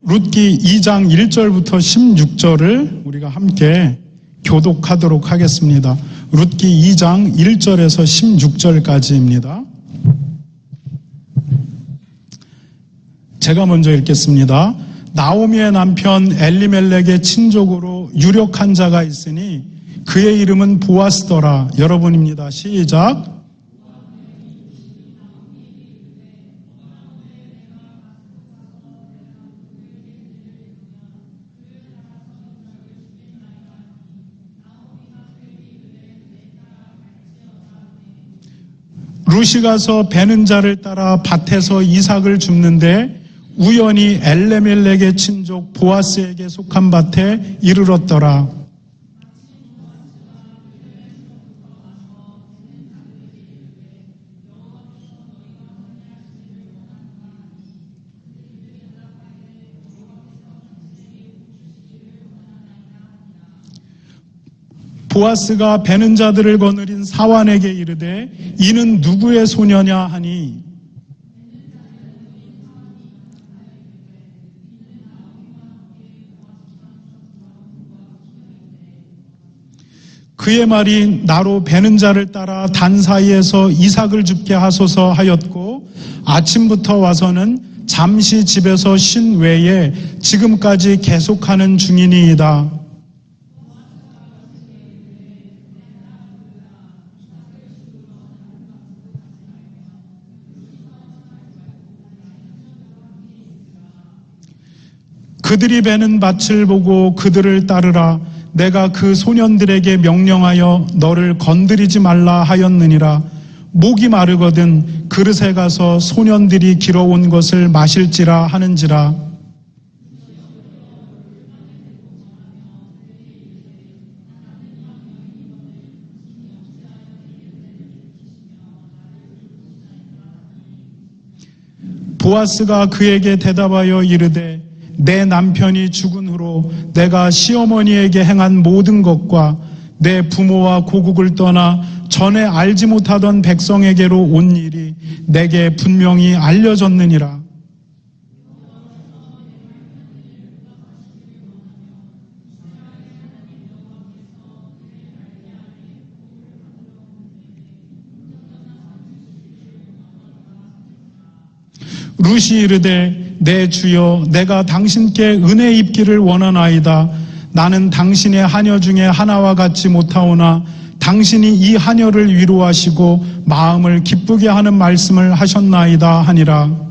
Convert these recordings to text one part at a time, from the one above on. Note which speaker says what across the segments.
Speaker 1: 룻기 2장 1절부터 16절을 우리가 함께 교독하도록 하겠습니다. 룻기 2장 1절에서 16절까지입니다. 제가 먼저 읽겠습니다. 나오미의 남편 엘리멜렉의 친족으로 유력한 자가 있으니 그의 이름은 보아스더라. 여러분입니다. 시작. 룻이 가서 베는 자를 따라 밭에서 이삭을 줍는데 우연히 엘리멜렉의 친족 보아스에게 속한 밭에 이르렀더라. 보아스가 베는 자들을 거느린 사환에게 이르되 이는 누구의 소녀냐 하니 그의 말이 나로 베는 자를 따라 단 사이에서 이삭을 줍게 하소서 하였고 아침부터 와서는 잠시 집에서 쉰 외에 지금까지 계속하는 중이니이다. 그들이 베는 밭을 보고 그들을 따르라. 내가 그 소년들에게 명령하여 너를 건드리지 말라 하였느니라. 목이 마르거든 그릇에 가서 소년들이 길어온 것을 마실지라 하는지라. 보아스가 그에게 대답하여 이르되 내 남편이 죽은 후로 내가 시어머니에게 행한 모든 것과 내 부모와 고국을 떠나 전에 알지 못하던 백성에게로 온 일이 내게 분명히 알려졌느니라. 룻이 이르되 내 주여 내가 당신께 은혜 입기를 원하나이다. 나는 당신의 하녀 중에 하나와 같지 못하오나 당신이 이 하녀를 위로하시고 마음을 기쁘게 하는 말씀을 하셨나이다 하니라.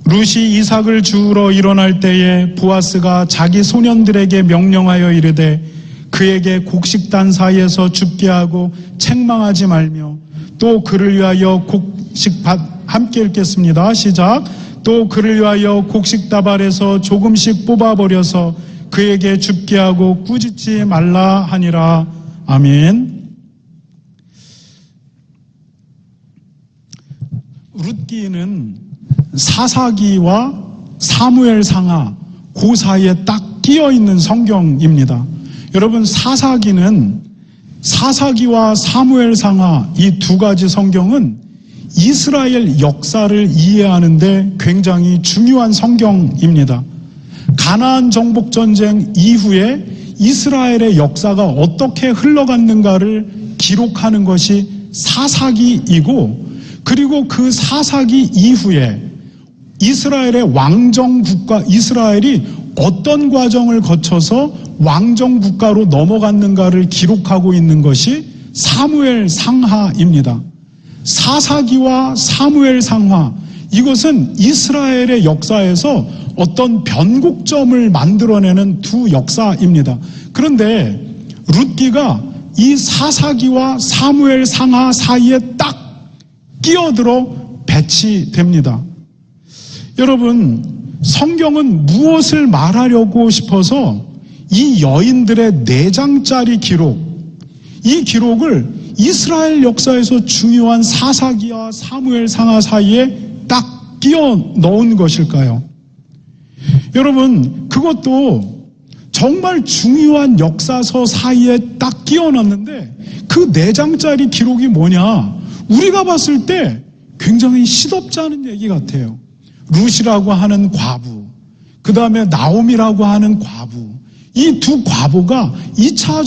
Speaker 1: 룻이 이삭을 주우러 일어날 때에 보아스가 자기 소년들에게 명령하여 이르되 그에게 곡식단 사이에서 줍게 하고 책망하지 말며 또 그를 위하여 곡식밭 함께 읽겠습니다. 시작. 또 그를 위하여 곡식다발에서 조금씩 뽑아버려서 그에게 줍게 하고 꾸짖지 말라 하니라. 아멘. 룻기는 사사기와 사무엘상하 그 사이에 딱 끼어있는 성경입니다. 여러분, 사사기와 사무엘상하 이 두 가지 성경은 이스라엘 역사를 이해하는데 굉장히 중요한 성경입니다. 가나안 정복전쟁 이후에 이스라엘의 역사가 어떻게 흘러갔는가를 기록하는 것이 사사기이고, 그리고 그 사사기 이후에 이스라엘의 왕정국가, 이스라엘이 어떤 과정을 거쳐서 왕정국가로 넘어갔는가를 기록하고 있는 것이 사무엘상하입니다. 사사기와 사무엘상하, 이것은 이스라엘의 역사에서 어떤 변곡점을 만들어내는 두 역사입니다. 그런데 룻기가 이 사사기와 사무엘상하 사이에 딱 끼어들어 배치됩니다. 여러분, 성경은 무엇을 말하려고 싶어서 이 여인들의 4장짜리 기록, 이 기록을 이스라엘 역사에서 중요한 사사기와 사무엘상하 사이에 딱 끼워 넣은 것일까요? 여러분, 그것도 정말 중요한 역사서 사이에 딱 끼워놨는데 그 4장짜리 기록이 뭐냐? 우리가 봤을 때 굉장히 시덥지 않은 얘기 같아요. 룻이라고 하는 과부, 그 다음에 나옴이라고 하는 과부, 이 두 과부가 2차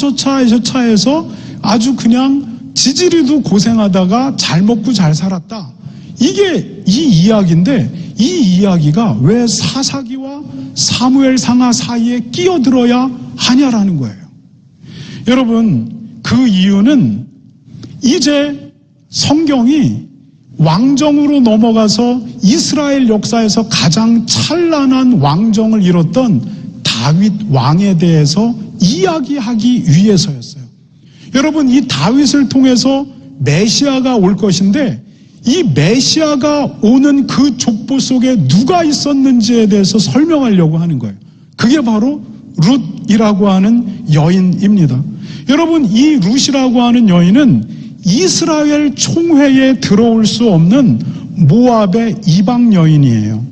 Speaker 1: 저차에서 아주 그냥 지지리도 고생하다가 잘 먹고 잘 살았다. 이게 이 이야기인데, 이 이야기가 왜 사사기와 사무엘상하 사이에 끼어들어야 하냐라는 거예요. 여러분, 그 이유는 이제 성경이 왕정으로 넘어가서 이스라엘 역사에서 가장 찬란한 왕정을 이뤘던 다윗 왕에 대해서 이야기하기 위해서였어요. 여러분, 이 다윗을 통해서 메시아가 올 것인데 이 메시아가 오는 그 족보 속에 누가 있었는지에 대해서 설명하려고 하는 거예요. 그게 바로 룻이라고 하는 여인입니다. 여러분, 이 룻이라고 하는 여인은 이스라엘 총회에 들어올 수 없는 모압의 이방 여인이에요.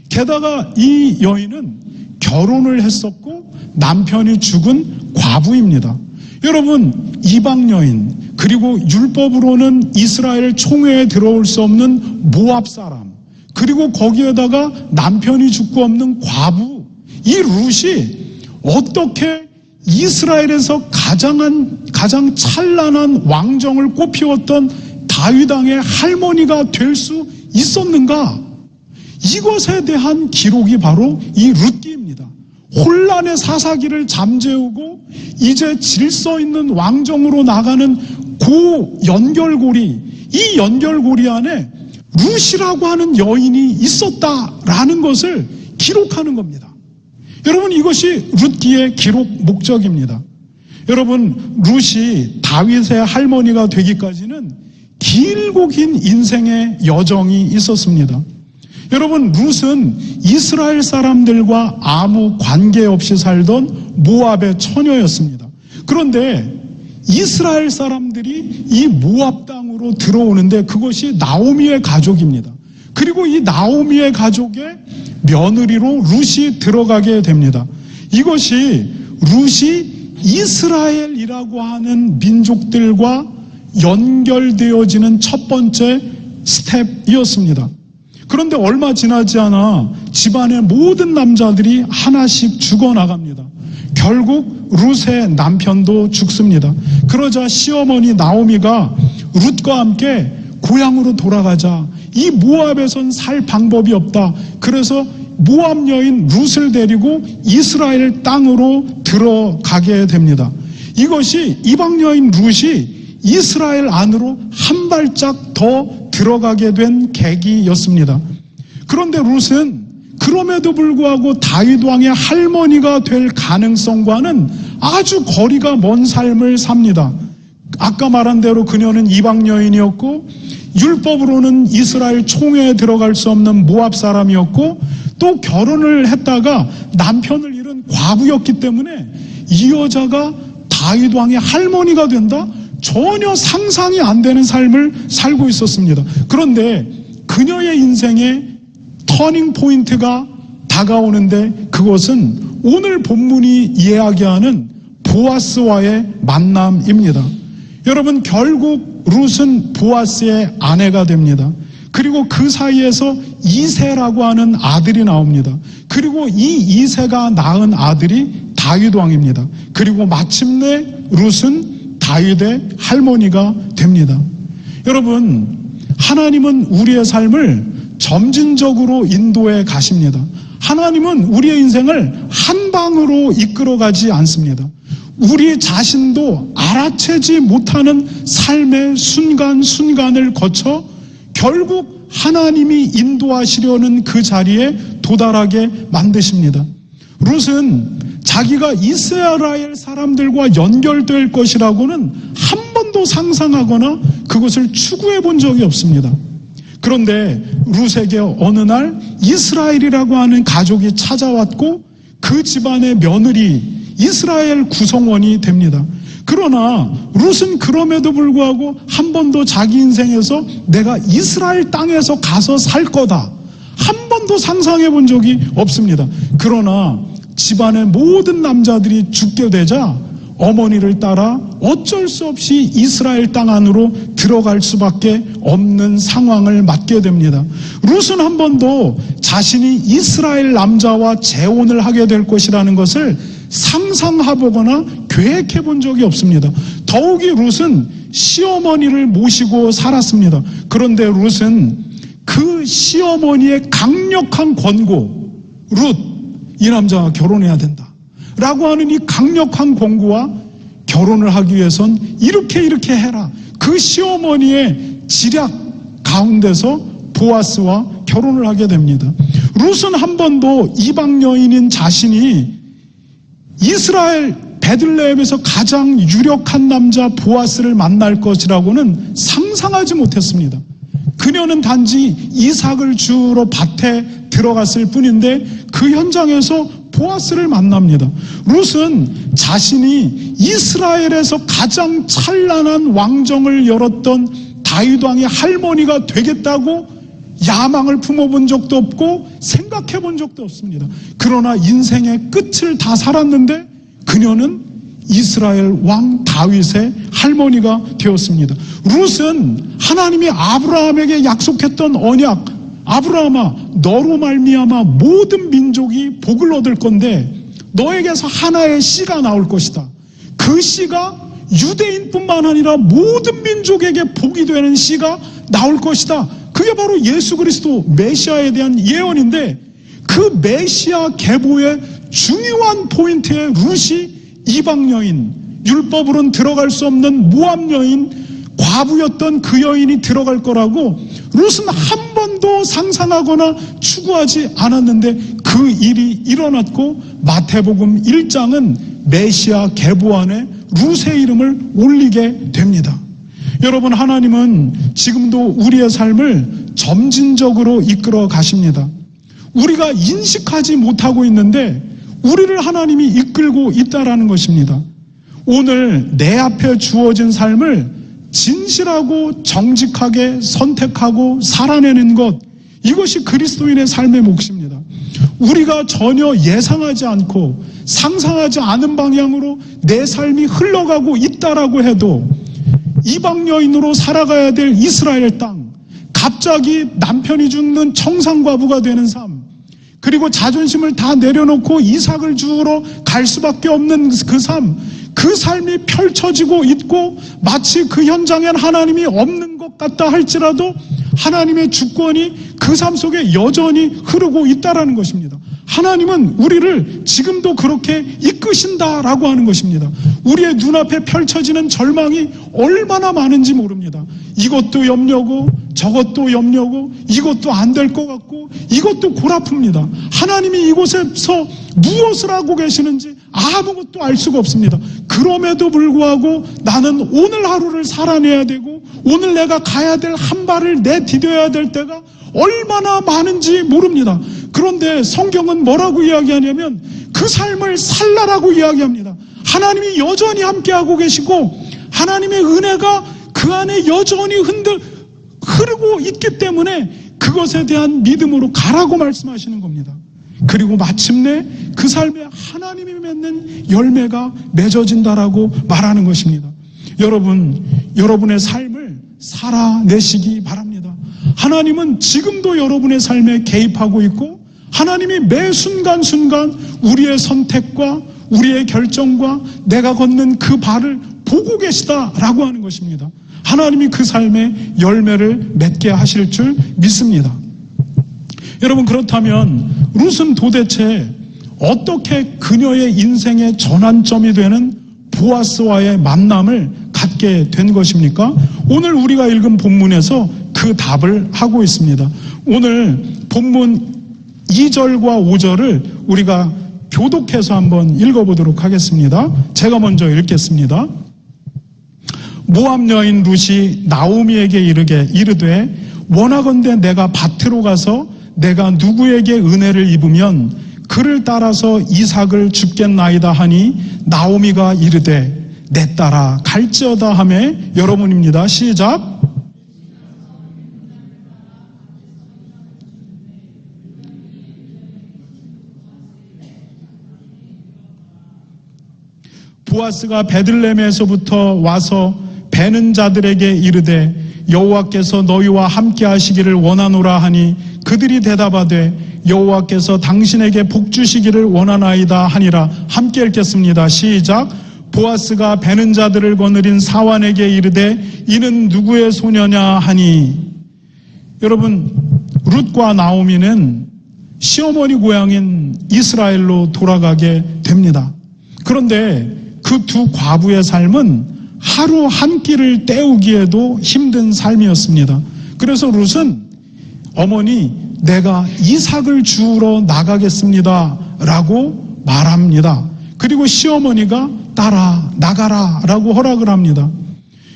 Speaker 1: 게다가 이 여인은 결혼을 했었고 남편이 죽은 과부입니다. 여러분, 이방 여인, 그리고 율법으로는 이스라엘 총회에 들어올 수 없는 모압 사람, 그리고 거기에다가 남편이 죽고 없는 과부, 이 룻이 어떻게 이스라엘에서 가장 찬란한 왕정을 꽃피웠던 다윗 왕의 할머니가 될 수 있었는가? 이것에 대한 기록이 바로 이 룻기입니다. 혼란의 사사기를 잠재우고 이제 질서 있는 왕정으로 나가는 그 연결고리, 이 연결고리 안에 룻이라고 하는 여인이 있었다라는 것을 기록하는 겁니다. 여러분, 이것이 룻기의 기록 목적입니다. 여러분, 룻이 다윗의 할머니가 되기까지는 길고 긴 인생의 여정이 있었습니다. 여러분, 룻은 이스라엘 사람들과 아무 관계없이 살던 모압의 처녀였습니다. 그런데 이스라엘 사람들이 이 모압 땅으로 들어오는데 그것이 나오미의 가족입니다. 그리고 이 나오미의 가족의 며느리로 룻이 들어가게 됩니다. 이것이 룻이 이스라엘이라고 하는 민족들과 연결되어지는 첫 번째 스텝이었습니다. 그런데 얼마 지나지 않아 집안의 모든 남자들이 하나씩 죽어나갑니다. 결국 룻의 남편도 죽습니다. 그러자 시어머니 나오미가 룻과 함께 고향으로 돌아가자. 이 모압에선 살 방법이 없다. 그래서 모압 여인 룻을 데리고 이스라엘 땅으로 들어가게 됩니다. 이것이 이방 여인 룻이 이스라엘 안으로 한 발짝 더 들어가게 된 계기였습니다. 그런데 룻은 그럼에도 불구하고 다윗 왕의 할머니가 될 가능성과는 아주 거리가 먼 삶을 삽니다. 아까 말한 대로 그녀는 이방 여인이었고 율법으로는 이스라엘 총회에 들어갈 수 없는 모압 사람이었고 또 결혼을 했다가 남편을 잃은 과부였기 때문에 이 여자가 다윗 왕의 할머니가 된다? 전혀 상상이 안 되는 삶을 살고 있었습니다. 그런데 그녀의 인생에 터닝 포인트가 다가오는데 그것은 오늘 본문이 이야기하는 보아스와의 만남입니다. 여러분, 결국 룻은 보아스의 아내가 됩니다. 그리고 그 사이에서 이새라고 하는 아들이 나옵니다. 그리고 이 이새가 낳은 아들이 다윗 왕입니다. 그리고 마침내 룻은 다윗의 할머니가 됩니다. 여러분, 하나님은 우리의 삶을 점진적으로 인도해 가십니다. 하나님은 우리의 인생을 한 방으로 이끌어가지 않습니다. 우리 자신도 알아채지 못하는 삶의 순간순간을 거쳐 결국 하나님이 인도하시려는 그 자리에 도달하게 만드십니다. 룻은 자기가 이스라엘 사람들과 연결될 것이라고는 한 번도 상상하거나 그것을 추구해 본 적이 없습니다. 그런데 룻에게 어느 날 이스라엘이라고 하는 가족이 찾아왔고 그 집안의 며느리 이스라엘 구성원이 됩니다. 그러나 룻은 그럼에도 불구하고 한 번도 자기 인생에서 내가 이스라엘 땅에서 가서 살 거다, 한 번도 상상해 본 적이 없습니다. 그러나 집안의 모든 남자들이 죽게 되자 어머니를 따라 어쩔 수 없이 이스라엘 땅 안으로 들어갈 수밖에 없는 상황을 맞게 됩니다. 룻은 한 번도 자신이 이스라엘 남자와 재혼을 하게 될 것이라는 것을 상상해보거나 계획해본 적이 없습니다. 더욱이 룻은 시어머니를 모시고 살았습니다. 그런데 룻은 그 시어머니의 강력한 권고, 룻, 이 남자와 결혼해야 된다 라고 하는 이 강력한 권고와 결혼을 하기 위해선 이렇게 해라. 그 시어머니의 지략 가운데서 보아스와 결혼을 하게 됩니다. 룻은 한 번도 이방 여인인 자신이 이스라엘 베들레헴에서 가장 유력한 남자 보아스를 만날 것이라고는 상상하지 못했습니다. 그녀는 단지 이삭을 주우러 밭에 들어갔을 뿐인데 그 현장에서 보아스를 만납니다. 룻은 자신이 이스라엘에서 가장 찬란한 왕정을 열었던 다윗 왕의 할머니가 되겠다고 야망을 품어본 적도 없고 생각해 본 적도 없습니다. 그러나 인생의 끝을 다 살았는데 그녀는 이스라엘 왕 다윗의 할머니가 되었습니다. 룻은 하나님이 아브라함에게 약속했던 언약, 아브라함아 너로 말미암아 모든 민족이 복을 얻을 건데 너에게서 하나의 씨가 나올 것이다. 그 씨가 유대인뿐만 아니라 모든 민족에게 복이 되는 씨가 나올 것이다. 그게 바로 예수 그리스도 메시아에 대한 예언인데 그 메시아 계보의 중요한 포인트에 룻이 이방 여인, 율법으로는 들어갈 수 없는 모압 여인, 과부였던 그 여인이 들어갈 거라고 룻은 한 번도 상상하거나 추구하지 않았는데 그 일이 일어났고 마태복음 1장은 메시아 계보 안에 룻의 이름을 올리게 됩니다. 여러분, 하나님은 지금도 우리의 삶을 점진적으로 이끌어 가십니다. 우리가 인식하지 못하고 있는데 우리를 하나님이 이끌고 있다라는 것입니다. 오늘 내 앞에 주어진 삶을 진실하고 정직하게 선택하고 살아내는 것, 이것이 그리스도인의 삶의 몫입니다. 우리가 전혀 예상하지 않고 상상하지 않은 방향으로 내 삶이 흘러가고 있다라고 해도 이방 여인으로 살아가야 될 이스라엘 땅, 갑자기 남편이 죽는 청산과부가 되는 삶, 그리고 자존심을 다 내려놓고 이삭을 주우러 갈 수밖에 없는 그 삶, 그 삶이 펼쳐지고 있고 마치 그 현장엔 하나님이 없는 것 같다 할지라도 하나님의 주권이 그 삶 속에 여전히 흐르고 있다라는 것입니다. 하나님은 우리를 지금도 그렇게 이끄신다라고 하는 것입니다. 우리의 눈앞에 펼쳐지는 절망이 얼마나 많은지 모릅니다. 이것도 염려고 저것도 염려고 이것도 안 될 것 같고 이것도 골아픕니다. 하나님이 이곳에서 무엇을 하고 계시는지 아무것도 알 수가 없습니다. 그럼에도 불구하고 나는 오늘 하루를 살아내야 되고 오늘 내가 가야 될 한 발을 내디뎌야 될 때가 얼마나 많은지 모릅니다. 그런데 성경은 뭐라고 이야기하냐면 그 삶을 살라라고 이야기합니다. 하나님이 여전히 함께하고 계시고 하나님의 은혜가 그 안에 여전히 흐르고 있기 때문에 그것에 대한 믿음으로 가라고 말씀하시는 겁니다. 그리고 마침내 그 삶에 하나님이 맺는 열매가 맺어진다라고 말하는 것입니다. 여러분, 여러분의 삶을 살아내시기 바랍니다. 하나님은 지금도 여러분의 삶에 개입하고 있고 하나님이 매 순간순간 우리의 선택과 우리의 결정과 내가 걷는 그 발을 보고 계시다라고 하는 것입니다. 하나님이 그 삶에 열매를 맺게 하실 줄 믿습니다. 여러분, 그렇다면 룻은 도대체 어떻게 그녀의 인생의 전환점이 되는 보아스와의 만남을 갖게 된 것입니까? 오늘 우리가 읽은 본문에서 그 답을 하고 있습니다. 오늘 본문 2절과 5절을 우리가 교독해서 한번 읽어보도록 하겠습니다. 제가 먼저 읽겠습니다. 모압 여인 룻이 나오미에게 이르되 원하건대 내가 밭으로 가서 내가 누구에게 은혜를 입으면 그를 따라서 이삭을 줍겠나이다 하니 나오미가 이르되 내 딸아 갈지어다 하매, 여러분입니다. 시작. 보아스가 베들레헴에서부터 와서 베는 자들에게 이르되 여호와께서 너희와 함께 하시기를 원하노라 하니 그들이 대답하되 여호와께서 당신에게 복 주시기를 원하나이다 하니라. 함께 읽겠습니다. 시작. 보아스가 베는 자들을 거느린 사환에게 이르되 이는 누구의 소녀냐 하니. 여러분, 룻과 나오미는 시어머니 고향인 이스라엘로 돌아가게 됩니다. 그런데 그 두 과부의 삶은 하루 한 끼를 때우기에도 힘든 삶이었습니다. 그래서 룻은 어머니, 내가 이삭을 주우러 나가겠습니다 라고 말합니다. 그리고 시어머니가 따라 나가라 라고 허락을 합니다.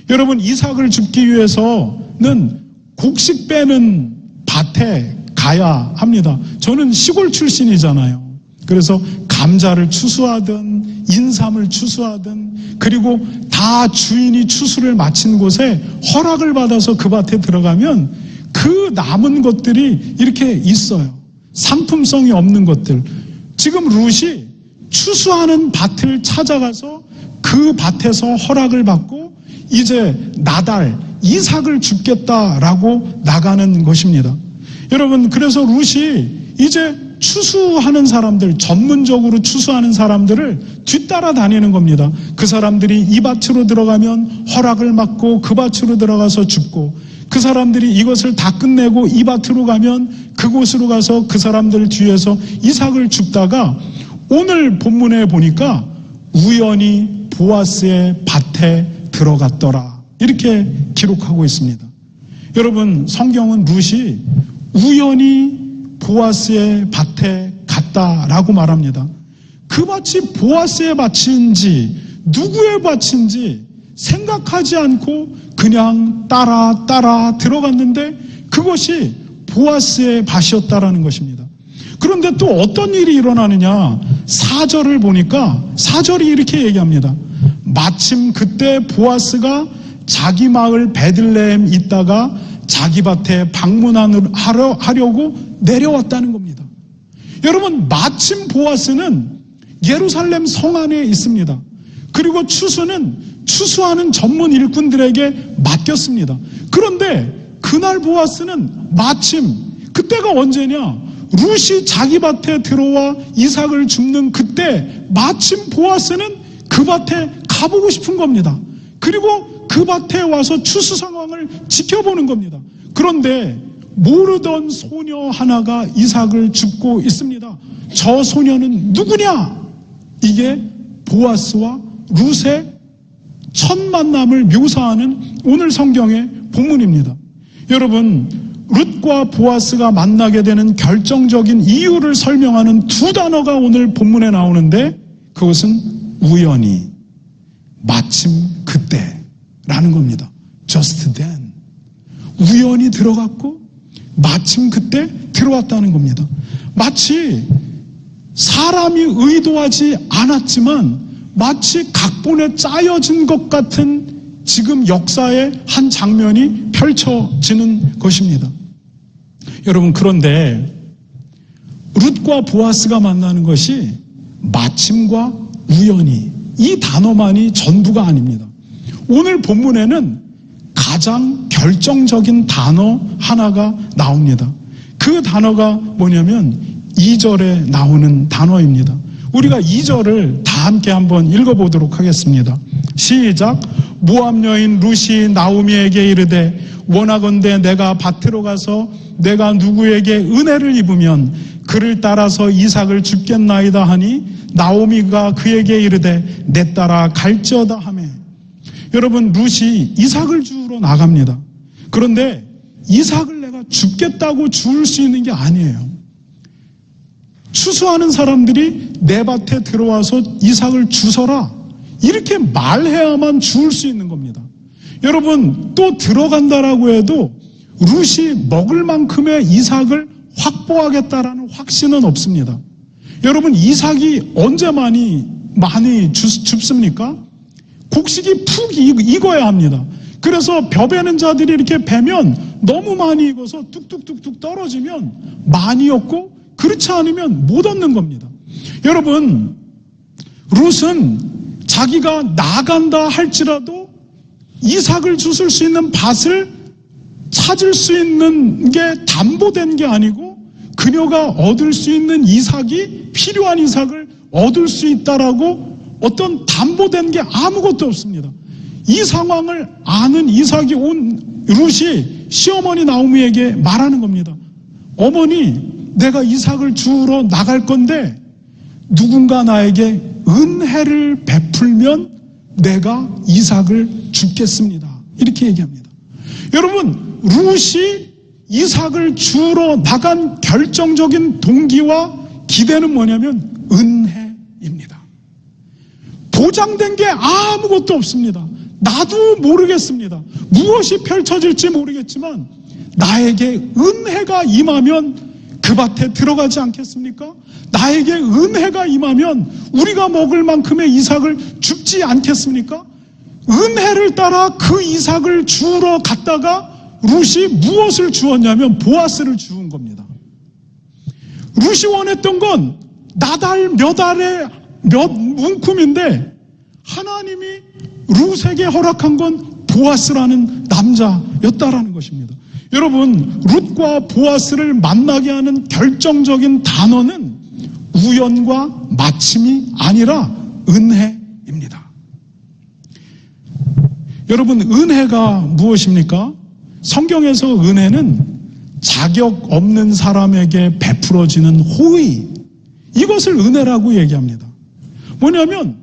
Speaker 1: 여러분, 이삭을 줍기 위해서는 곡식 빼는 밭에 가야 합니다. 저는 시골 출신이잖아요. 그래서 감자를 추수하든 인삼을 추수하든, 그리고 다 주인이 추수를 마친 곳에 허락을 받아서 그 밭에 들어가면 그 남은 것들이 이렇게 있어요. 상품성이 없는 것들. 지금 룻이 추수하는 밭을 찾아가서 그 밭에서 허락을 받고 이제 나달 이삭을 줍겠다라고 나가는 것입니다. 여러분, 그래서 룻이 이제 추수하는 사람들, 전문적으로 추수하는 사람들을 뒤따라 다니는 겁니다. 그 사람들이 이 밭으로 들어가면 허락을 받고 그 밭으로 들어가서 줍고, 그 사람들이 이것을 다 끝내고 이 밭으로 가면 그곳으로 가서 그 사람들 뒤에서 이삭을 줍다가 오늘 본문에 보니까 우연히 보아스의 밭에 들어갔더라, 이렇게 기록하고 있습니다. 여러분, 성경은 룻이 우연히 보아스의 밭에 갔다라고 말합니다. 그 밭이 보아스의 밭인지 누구의 밭인지 생각하지 않고 그냥 따라 들어갔는데 그것이 보아스의 밭이었다라는 것입니다. 그런데 또 어떤 일이 일어나느냐, 4절을 보니까 4절이 이렇게 얘기합니다. 마침 그때 보아스가 자기 마을 베들레헴 있다가 자기 밭에 방문하려고 내려왔다는 겁니다. 여러분, 마침 보아스는 예루살렘 성 안에 있습니다. 그리고 추수는 추수하는 전문 일꾼들에게 맡겼습니다. 그런데 그날 보아스는 마침, 그때가 언제냐, 룻이 자기 밭에 들어와 이삭을 줍는 그때 마침 보아스는 그 밭에 가보고 싶은 겁니다. 그리고 그 밭에 와서 추수 상황을 지켜보는 겁니다. 그런데 모르던 소녀 하나가 이삭을 줍고 있습니다. 저 소녀는 누구냐? 이게 보아스와 룻의 첫 만남을 묘사하는 오늘 성경의 본문입니다. 여러분, 룻과 보아스가 만나게 되는 결정적인 이유를 설명하는 두 단어가 오늘 본문에 나오는데 그것은 우연히, 마침 그때라는 겁니다. Just then. 우연히 들어갔고 마침 그때 들어왔다는 겁니다. 마치 사람이 의도하지 않았지만 마치 각본에 짜여진 것 같은 지금 역사의 한 장면이 펼쳐지는 것입니다. 여러분, 그런데 룻과 보아스가 만나는 것이 마침과 우연히, 이 단어만이 전부가 아닙니다. 오늘 본문에는 가장 결정적인 단어 하나가 나옵니다. 그 단어가 뭐냐면 2절에 나오는 단어입니다. 우리가 2절을 다 함께 한번 읽어보도록 하겠습니다. 시작. 모압 여인 룻이 나오미에게 이르되 원하건대 내가 밭으로 가서 내가 누구에게 은혜를 입으면 그를 따라서 이삭을 줍겠나이다 하니 나오미가 그에게 이르되 내 따라 갈지어다 하매. 여러분, 룻이 이삭을 주우러 나갑니다. 그런데 이삭을 내가 줍겠다고 주울 수 있는 게 아니에요. 추수하는 사람들이 내 밭에 들어와서 이삭을 주서라, 이렇게 말해야만 주울 수 있는 겁니다. 여러분, 또 들어간다라고 해도 룻이 먹을 만큼의 이삭을 확보하겠다라는 확신은 없습니다. 여러분, 이삭이 언제 많이 줍습니까? 곡식이 푹 익어야 합니다. 그래서 벼 베는 자들이 이렇게 베면 너무 많이 익어서 뚝뚝뚝뚝 떨어지면 많이 얻고, 그렇지 않으면 못 얻는 겁니다. 여러분, 룻은 자기가 나간다 할지라도 이삭을 주실 수 있는 밭을 찾을 수 있는 게 담보된 게 아니고 그녀가 얻을 수 있는 이삭이 필요한 이삭을 얻을 수 있다라고 어떤 담보된 게 아무것도 없습니다. 이 상황을 아는 이삭이 온 룻이 시어머니 나오미에게 말하는 겁니다. 어머니, 내가 이삭을 주우러 나갈 건데 누군가 나에게 은혜를 베풀면 내가 이삭을 주겠습니다. 이렇게 얘기합니다. 여러분, 룻이 이삭을 주우러 나간 결정적인 동기와 기대는 뭐냐면 은혜입니다. 보장된 게 아무것도 없습니다. 나도 모르겠습니다. 무엇이 펼쳐질지 모르겠지만 나에게 은혜가 임하면 그 밭에 들어가지 않겠습니까? 나에게 은혜가 임하면 우리가 먹을 만큼의 이삭을 줍지 않겠습니까? 은혜를 따라 그 이삭을 주우러 갔다가 룻이 무엇을 주었냐면 보아스를 주운 겁니다. 룻이 원했던 건 나달 몇 알에 몇 움큼인데 하나님이 룻에게 허락한 건 보아스라는 남자였다라는 것입니다. 여러분, 룻과 보아스를 만나게 하는 결정적인 단어는 우연과 마침이 아니라 은혜입니다. 여러분, 은혜가 무엇입니까? 성경에서 은혜는 자격 없는 사람에게 베풀어지는 호의, 이것을 은혜라고 얘기합니다. 뭐냐면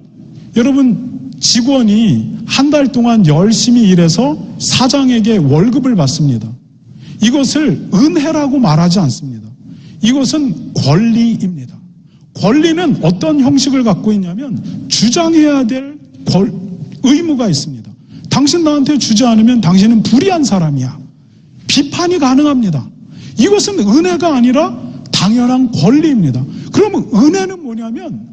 Speaker 1: 여러분, 직원이 한 달 동안 열심히 일해서 사장에게 월급을 받습니다. 이것을 은혜라고 말하지 않습니다. 이것은 권리입니다. 권리는 어떤 형식을 갖고 있냐면 주장해야 될 의무가 있습니다. 당신 나한테 주지 않으면 당신은 불의한 사람이야. 비판이 가능합니다. 이것은 은혜가 아니라 당연한 권리입니다. 그러면 은혜는 뭐냐면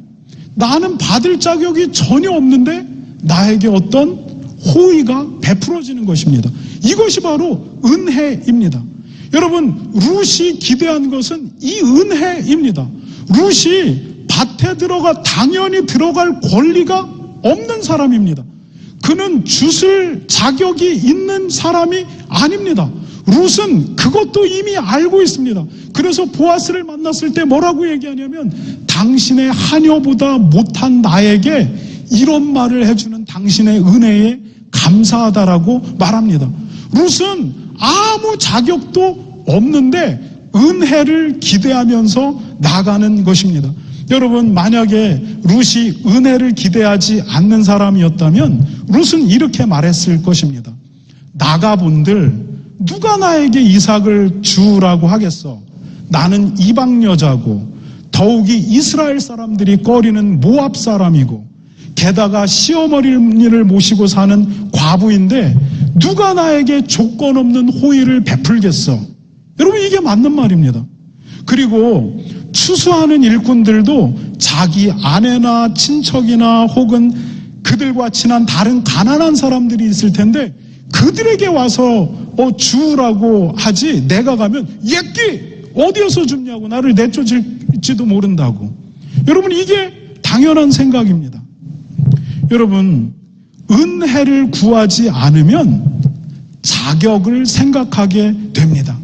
Speaker 1: 나는 받을 자격이 전혀 없는데 나에게 어떤 호의가 베풀어지는 것입니다. 이것이 바로 은혜입니다. 여러분, 룻이 기대한 것은 이 은혜입니다. 룻이 밭에 당연히 들어갈 권리가 없는 사람입니다. 그는 주실 자격이 있는 사람이 아닙니다. 룻은 그것도 이미 알고 있습니다. 그래서 보아스를 만났을 때 뭐라고 얘기하냐면 당신의 하녀보다 못한 나에게 이런 말을 해주는 당신의 은혜에 감사하다라고 말합니다. 룻은 아무 자격도 없는데 은혜를 기대하면서 나가는 것입니다. 여러분, 만약에 룻이 은혜를 기대하지 않는 사람이었다면 룻은 이렇게 말했을 것입니다. 나가본들 누가 나에게 이삭을 주우라고 하겠어? 나는 이방 여자고 더욱이 이스라엘 사람들이 꺼리는 모압 사람이고 게다가 시어머니를 모시고 사는 과부인데 누가 나에게 조건 없는 호의를 베풀겠어? 여러분, 이게 맞는 말입니다. 그리고 추수하는 일꾼들도 자기 아내나 친척이나 혹은 그들과 친한 다른 가난한 사람들이 있을 텐데 그들에게 와서 주우라고 하지 내가 가면 예끼 어디에서 줍냐고 나를 내쫓을지도 모른다고. 여러분, 이게 당연한 생각입니다. 여러분, 은혜를 구하지 않으면 자격을 생각하게 됩니다.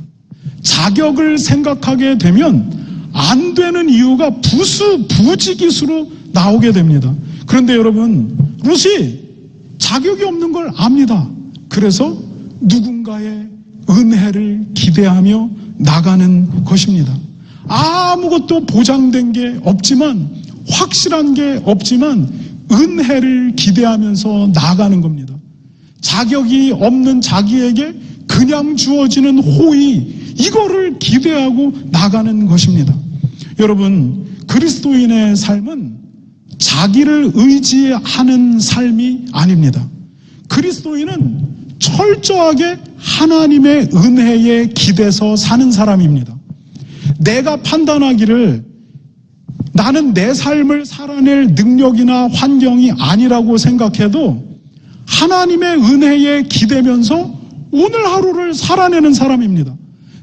Speaker 1: 자격을 생각하게 되면 안 되는 이유가 부지기수로 나오게 됩니다. 그런데 여러분, 룻이 자격이 없는 걸 압니다. 그래서 누군가의 은혜를 기대하며 나가는 것입니다. 아무것도 보장된 게 없지만, 확실한 게 없지만 은혜를 기대하면서 나가는 겁니다. 자격이 없는 자기에게 그냥 주어지는 호의, 이거를 기대하고 나가는 것입니다. 여러분, 그리스도인의 삶은 자기를 의지하는 삶이 아닙니다. 그리스도인은 철저하게 하나님의 은혜에 기대서 사는 사람입니다. 내가 판단하기를 나는 내 삶을 살아낼 능력이나 환경이 아니라고 생각해도 하나님의 은혜에 기대면서 오늘 하루를 살아내는 사람입니다.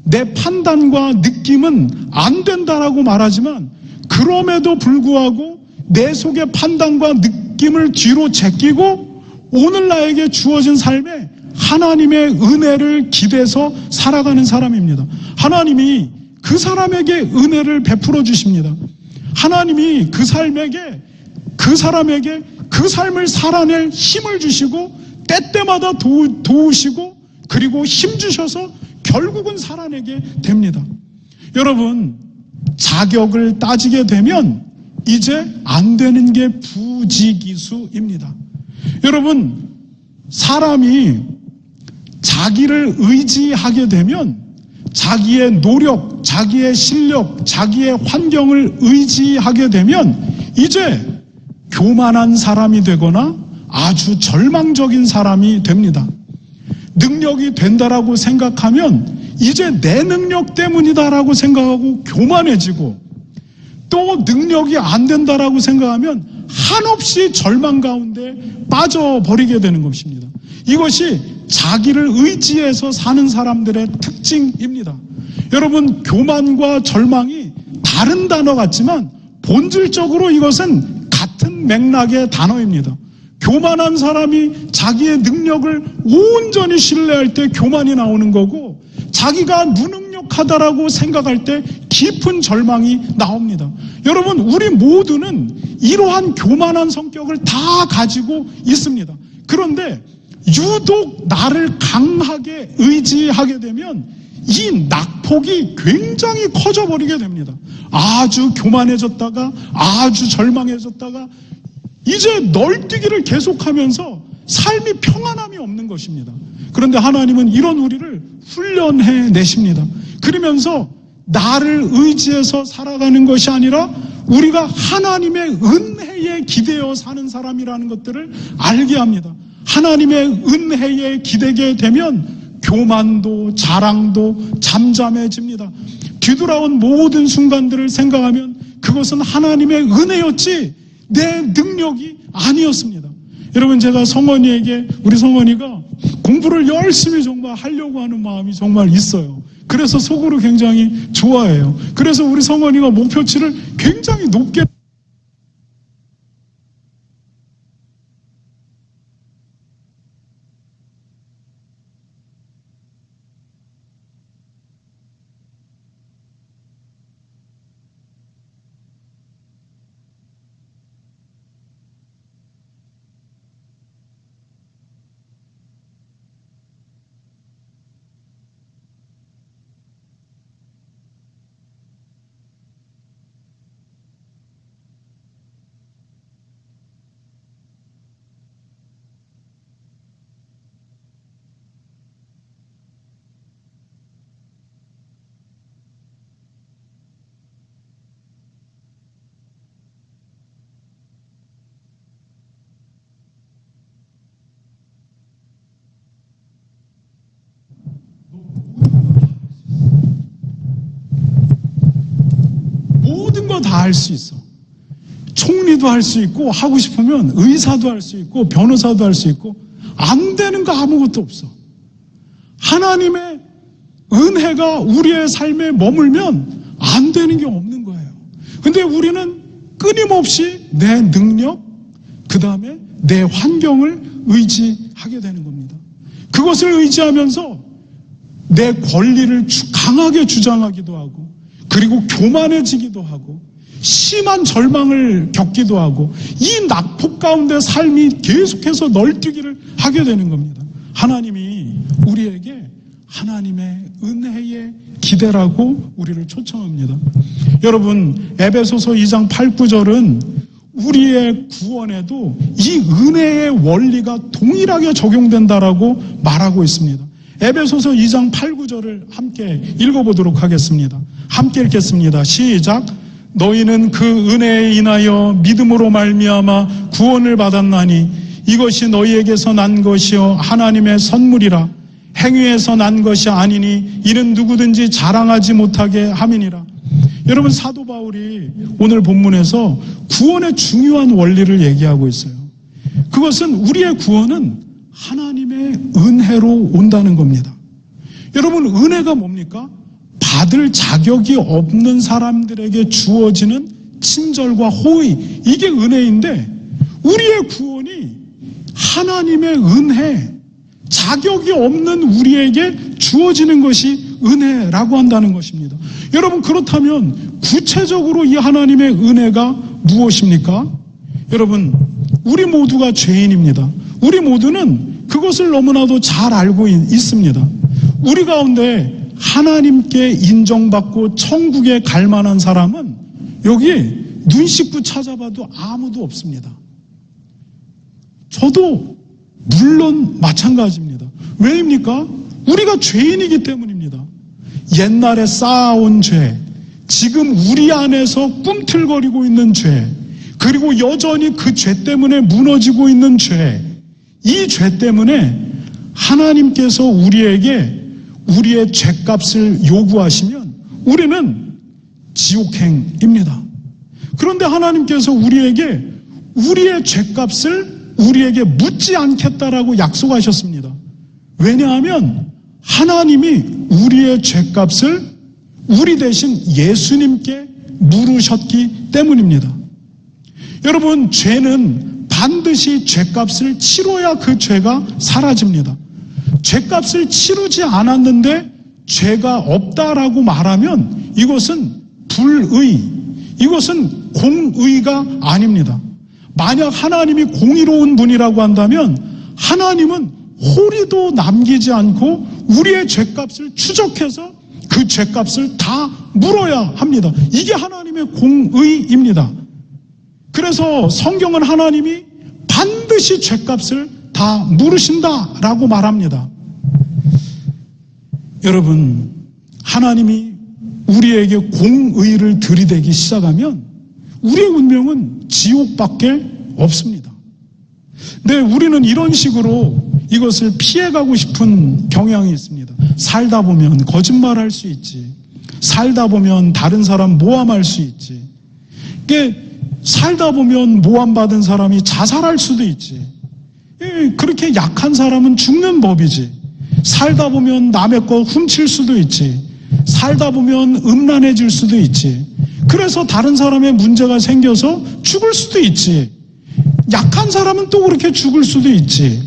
Speaker 1: 내 판단과 느낌은 안 된다라고 말하지만 그럼에도 불구하고 내 속의 판단과 느낌을 뒤로 제끼고 오늘 나에게 주어진 삶에 하나님의 은혜를 기대서 살아가는 사람입니다. 하나님이 그 사람에게 은혜를 베풀어 주십니다. 하나님이 그 사람에게 그 삶을 살아낼 힘을 주시고 때때마다 도우시고 그리고 힘 주셔서 결국은 살아내게 됩니다. 여러분, 자격을 따지게 되면 이제 안 되는 게 부지기수입니다. 여러분, 사람이 자기를 의지하게 되면 자기의 노력, 자기의 실력, 자기의 환경을 의지하게 되면 이제 교만한 사람이 되거나 아주 절망적인 사람이 됩니다. 능력이 된다라고 생각하면 이제 내 능력 때문이다라고 생각하고 교만해지고, 또 능력이 안 된다라고 생각하면 한없이 절망 가운데 빠져버리게 되는 것입니다. 이것이 자기를 의지해서 사는 사람들의 특징입니다. 여러분, 교만과 절망이 다른 단어 같지만 본질적으로 이것은 같은 맥락의 단어입니다. 교만한 사람이 자기의 능력을 온전히 신뢰할 때 교만이 나오는 거고, 자기가 무능력하다라고 생각할 때 깊은 절망이 나옵니다. 여러분, 우리 모두는 이러한 교만한 성격을 다 가지고 있습니다. 그런데 유독 나를 강하게 의지하게 되면 이 낙폭이 굉장히 커져버리게 됩니다. 아주 교만해졌다가 아주 절망해졌다가 이제 널뛰기를 계속하면서 삶이 평안함이 없는 것입니다. 그런데 하나님은 이런 우리를 훈련해 내십니다. 그러면서 나를 의지해서 살아가는 것이 아니라 우리가 하나님의 은혜에 기대어 사는 사람이라는 것들을 알게 합니다. 하나님의 은혜에 기대게 되면 교만도 자랑도 잠잠해집니다. 뒤돌아온 모든 순간들을 생각하면 그것은 하나님의 은혜였지 내 능력이 아니었습니다. 여러분, 제가 성원이에게, 우리 성원이가 공부를 열심히 정말 하려고 하는 마음이 정말 있어요. 그래서 속으로 굉장히 좋아해요. 그래서 우리 성원이가 목표치를 굉장히 높게 모든 거 다 할 수 있어. 총리도 할 수 있고, 하고 싶으면 의사도 할 수 있고, 변호사도 할 수 있고, 안 되는 거 아무것도 없어. 하나님의 은혜가 우리의 삶에 머물면 안 되는 게 없는 거예요. 근데 우리는 끊임없이 내 능력, 그 다음에 내 환경을 의지하게 되는 겁니다. 그것을 의지하면서 내 권리를 강하게 주장하기도 하고, 그리고 교만해지기도 하고, 심한 절망을 겪기도 하고, 이 낙폭 가운데 삶이 계속해서 널뛰기를 하게 되는 겁니다. 하나님이 우리에게 하나님의 은혜의 기대라고 우리를 초청합니다. 여러분, 에베소서 2장 8, 9절은 우리의 구원에도 이 은혜의 원리가 동일하게 적용된다라고 말하고 있습니다. 에베소서 2장 8, 9절을 함께 읽어보도록 하겠습니다. 함께 읽겠습니다. 시작. 너희는 그 은혜에 인하여 믿음으로 말미암아 구원을 받았나니 이것이 너희에게서 난 것이요 하나님의 선물이라. 행위에서 난 것이 아니니 이는 누구든지 자랑하지 못하게 함이니라. 여러분, 사도 바울이 오늘 본문에서 구원의 중요한 원리를 얘기하고 있어요. 그것은 우리의 구원은 하나님의 은혜로 온다는 겁니다. 여러분, 은혜가 뭡니까? 받을 자격이 없는 사람들에게 주어지는 친절과 호의, 이게 은혜인데 우리의 구원이 하나님의 은혜, 자격이 없는 우리에게 주어지는 것이 은혜라고 한다는 것입니다. 여러분, 그렇다면 구체적으로 이 하나님의 은혜가 무엇입니까? 여러분, 우리 모두가 죄인입니다. 우리 모두는 그것을 너무나도 잘 알고 있습니다. 우리 가운데 하나님께 인정받고 천국에 갈 만한 사람은 여기 눈 씻고 찾아봐도 아무도 없습니다. 저도 물론 마찬가지입니다. 왜입니까? 우리가 죄인이기 때문입니다. 옛날에 쌓아온 죄, 지금 우리 안에서 꿈틀거리고 있는 죄, 그리고 여전히 그 죄 때문에 무너지고 있는 죄, 이 죄 때문에 하나님께서 우리에게 우리의 죄값을 요구하시면 우리는 지옥행입니다. 그런데 하나님께서 우리에게 우리의 죄값을 우리에게 묻지 않겠다라고 약속하셨습니다. 왜냐하면 하나님이 우리의 죄값을 우리 대신 예수님께 물으셨기 때문입니다. 여러분, 죄는 반드시 죄값을 치러야 그 죄가 사라집니다. 죄값을 치르지 않았는데 죄가 없다라고 말하면 이것은 불의, 이것은 공의가 아닙니다. 만약 하나님이 공의로운 분이라고 한다면 하나님은 호리도 남기지 않고 우리의 죄값을 추적해서 그 죄값을 다 물어야 합니다. 이게 하나님의 공의입니다. 그래서 성경은 하나님이 반드시 죄값을 다 물으신다라고 말합니다. 여러분, 하나님이 우리에게 공의를 들이대기 시작하면 우리의 운명은 지옥밖에 없습니다. 네, 우리는 이런 식으로 이것을 피해가고 싶은 경향이 있습니다. 살다 보면 거짓말할 수 있지. 살다 보면 다른 사람 모함할 수 있지. 살다 보면 모함받은 사람이 자살할 수도 있지. 그렇게 약한 사람은 죽는 법이지. 살다 보면 남의 거 훔칠 수도 있지. 살다 보면 음란해질 수도 있지. 그래서 다른 사람의 문제가 생겨서 죽을 수도 있지. 약한 사람은 또 그렇게 죽을 수도 있지.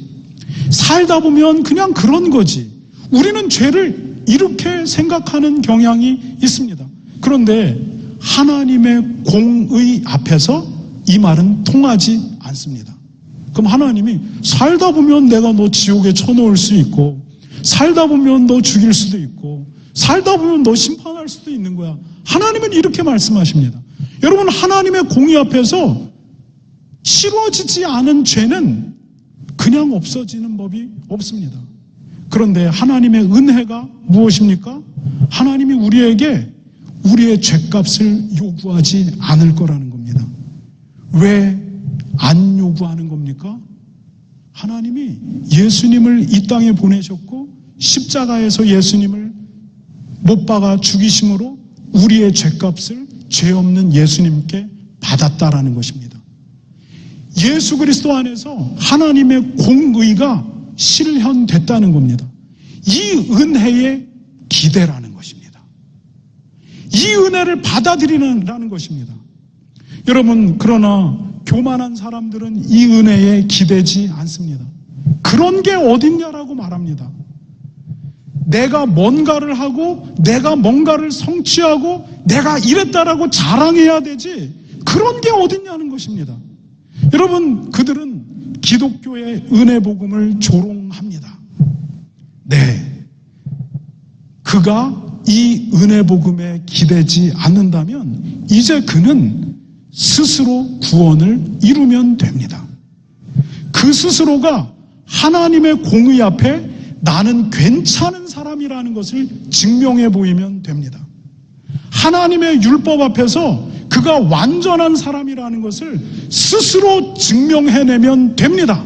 Speaker 1: 살다 보면 그냥 그런 거지. 우리는 죄를 이렇게 생각하는 경향이 있습니다. 그런데 하나님의 공의 앞에서 이 말은 통하지 않습니다. 그럼 하나님이 살다 보면 내가 너 지옥에 쳐놓을 수 있고, 살다 보면 너 죽일 수도 있고, 살다 보면 너 심판할 수도 있는 거야. 하나님은 이렇게 말씀하십니다. 여러분, 하나님의 공의 앞에서 치러지지 않은 죄는 그냥 없어지는 법이 없습니다. 그런데 하나님의 은혜가 무엇입니까? 하나님이 우리에게 우리의 죄값을 요구하지 않을 거라는 겁니다. 왜 안 요구하는 겁니까? 하나님이 예수님을 이 땅에 보내셨고 십자가에서 예수님을 못 박아 죽이심으로 우리의 죄값을 죄 없는 예수님께 받았다라는 것입니다. 예수 그리스도 안에서 하나님의 공의가 실현됐다는 겁니다. 이 은혜의 기대라는 것입니다. 이 은혜를 받아들이라는 것입니다. 여러분, 그러나 교만한 사람들은 이 은혜에 기대지 않습니다. 그런 게 어딨냐라고 말합니다. 내가 뭔가를 하고 내가 뭔가를 성취하고 내가 이랬다라고 자랑해야 되지 그런 게 어딨냐는 것입니다. 여러분, 그들은 기독교의 은혜 복음을 조롱합니다. 네, 그가 이 은혜 복음에 기대지 않는다면 이제 그는 스스로 구원을 이루면 됩니다. 그 스스로가 하나님의 공의 앞에 나는 괜찮은 사람이라는 것을 증명해 보이면 됩니다. 하나님의 율법 앞에서 그가 완전한 사람이라는 것을 스스로 증명해내면 됩니다.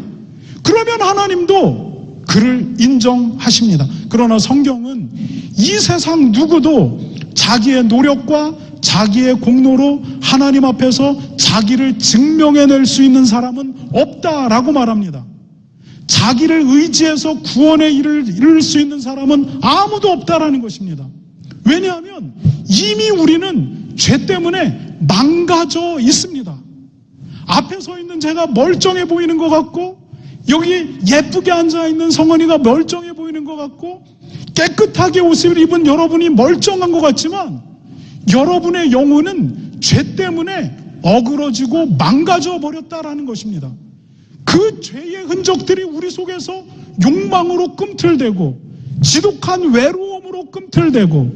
Speaker 1: 그러면 하나님도 그를 인정하십니다. 그러나 성경은 이 세상 누구도 자기의 노력과 자기의 공로로 하나님 앞에서 자기를 증명해낼 수 있는 사람은 없다라고 말합니다. 자기를 의지해서 구원의 일을 이룰 수 있는 사람은 아무도 없다라는 것입니다. 왜냐하면 이미 우리는 죄 때문에 망가져 있습니다. 앞에 서 있는 제가 멀쩡해 보이는 것 같고, 여기 예쁘게 앉아있는 성원이가 멀쩡해 보이는 것 같고, 깨끗하게 옷을 입은 여러분이 멀쩡한 것 같지만, 여러분의 영혼은 죄 때문에 어그러지고 망가져 버렸다라는 것입니다. 그 죄의 흔적들이 우리 속에서 욕망으로 꿈틀대고, 지독한 외로움으로 꿈틀대고,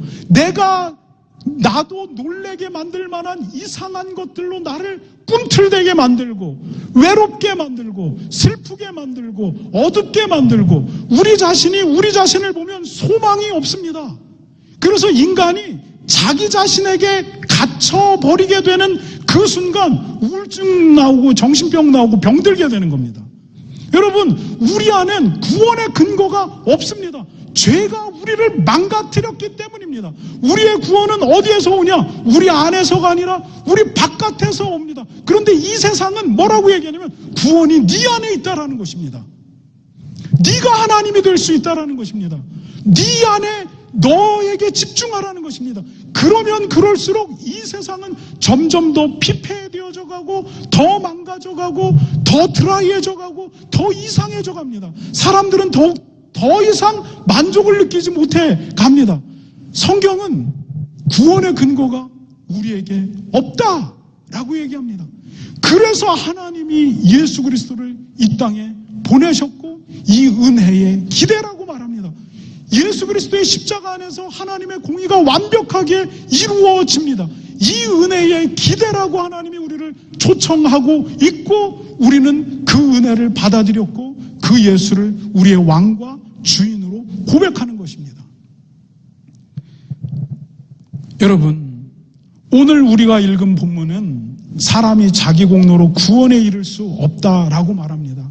Speaker 1: 나도 놀래게 만들 만한 이상한 것들로 나를 꿈틀대게 만들고, 외롭게 만들고, 슬프게 만들고, 어둡게 만들고, 우리 자신을 보면 소망이 없습니다. 그래서 인간이 자기 자신에게 갇혀버리게 되는 그 순간 우울증 나오고 정신병 나오고 병들게 되는 겁니다. 여러분, 우리 안엔 구원의 근거가 없습니다. 죄가 우리를 망가뜨렸기 때문입니다. 우리의 구원은 어디에서 오냐? 우리 안에서가 아니라 우리 바깥에서 옵니다. 그런데 이 세상은 뭐라고 얘기하냐면 구원이 네 안에 있다라는 것입니다. 네가 하나님이 될 수 있다라는 것입니다. 네 안에 너에게 집중하라는 것입니다. 그러면 그럴수록 이 세상은 점점 더 피폐해져 가고, 더 망가져 가고, 더 드라이해져 가고, 더 이상해져 갑니다. 사람들은 더 이상 만족을 느끼지 못해 갑니다. 성경은 구원의 근거가 우리에게 없다라고 얘기합니다. 그래서 하나님이 예수 그리스도를 이 땅에 보내셨고, 이 은혜의 기대라고 말합니다. 예수 그리스도의 십자가 안에서 하나님의 공의가 완벽하게 이루어집니다. 이 은혜의 기대라고 하나님이 우리를 초청하고 있고, 우리는 그 은혜를 받아들였고 그 예수를 우리의 왕과 주인으로 고백하는 것입니다. 여러분, 오늘 우리가 읽은 본문은 사람이 자기 공로로 구원에 이를 수 없다라고 말합니다.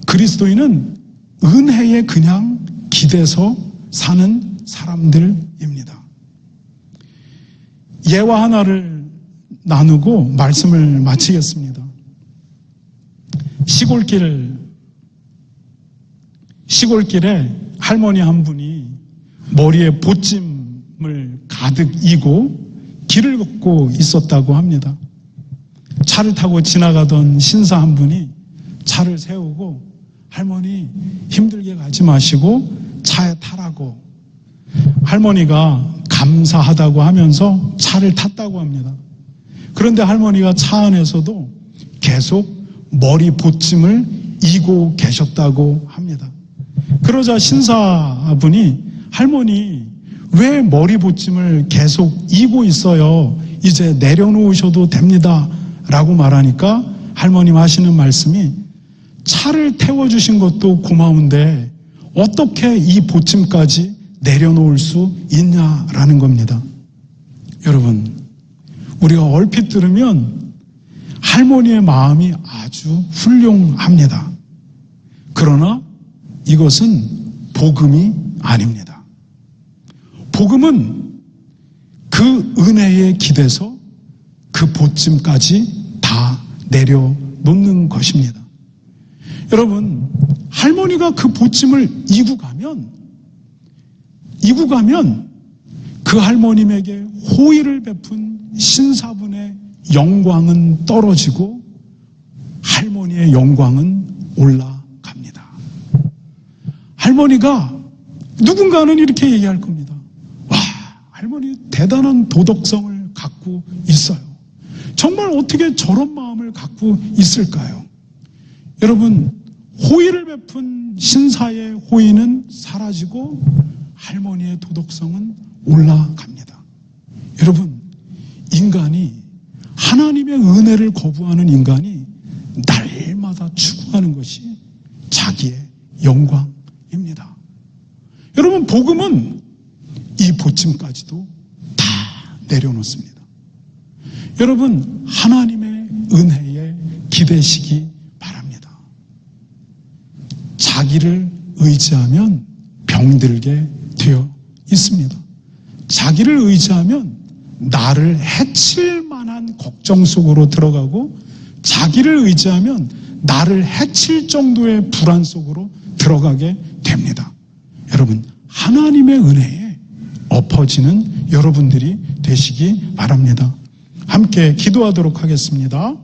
Speaker 1: 그리스도인은 은혜에 그냥 기대서 사는 사람들입니다. 예화 하나를 나누고 말씀을 마치겠습니다. 시골길에 할머니 한 분이 머리에 보찜을 가득 이고 길을 걷고 있었다고 합니다. 차를 타고 지나가던 신사 한 분이 차를 세우고, 할머니 힘들게 가지 마시고 차에 타라고, 할머니가 감사하다고 하면서 차를 탔다고 합니다. 그런데 할머니가 차 안에서도 계속 머리 보찜을 이고 계셨다고 합니다. 그러자 신사분이, 할머니 왜 머리 보찜을 계속 이고 있어요? 이제 내려놓으셔도 됩니다 라고 말하니까 할머님 하시는 말씀이, 차를 태워주신 것도 고마운데 어떻게 이 보찜까지 내려놓을 수 있냐라는 겁니다. 여러분, 우리가 얼핏 들으면 할머니의 마음이 아주 훌륭합니다. 그러나 이것은 복음이 아닙니다. 복음은 그 은혜에 기대서 그 보찜까지 다 내려놓는 것입니다. 여러분, 할머니가 그 보찜을 이고 가면 그 할머님에게 호의를 베푼 신사분의 영광은 떨어지고 할머니의 영광은 올라갑니다. 할머니가, 누군가는 이렇게 얘기할 겁니다. 와, 할머니 대단한 도덕성을 갖고 있어요. 정말 어떻게 저런 마음을 갖고 있을까요? 여러분, 호의를 베푼 신사의 호의는 사라지고 할머니의 도덕성은 올라갑니다. 여러분, 인간이, 하나님의 은혜를 거부하는 인간이 날마다 추구하는 것이 자기의 영광입니다. 여러분, 복음은 이 보찜까지도 다 내려놓습니다. 여러분, 하나님의 은혜에 기대시기 바랍니다. 자기를 의지하면 병들게 되어 있습니다. 자기를 의지하면 나를 해칠 만한 걱정 속으로 들어가고, 자기를 의지하면 나를 해칠 정도의 불안 속으로 들어가게 됩니다. 여러분, 하나님의 은혜에 엎어지는 여러분들이 되시기 바랍니다. 함께 기도하도록 하겠습니다.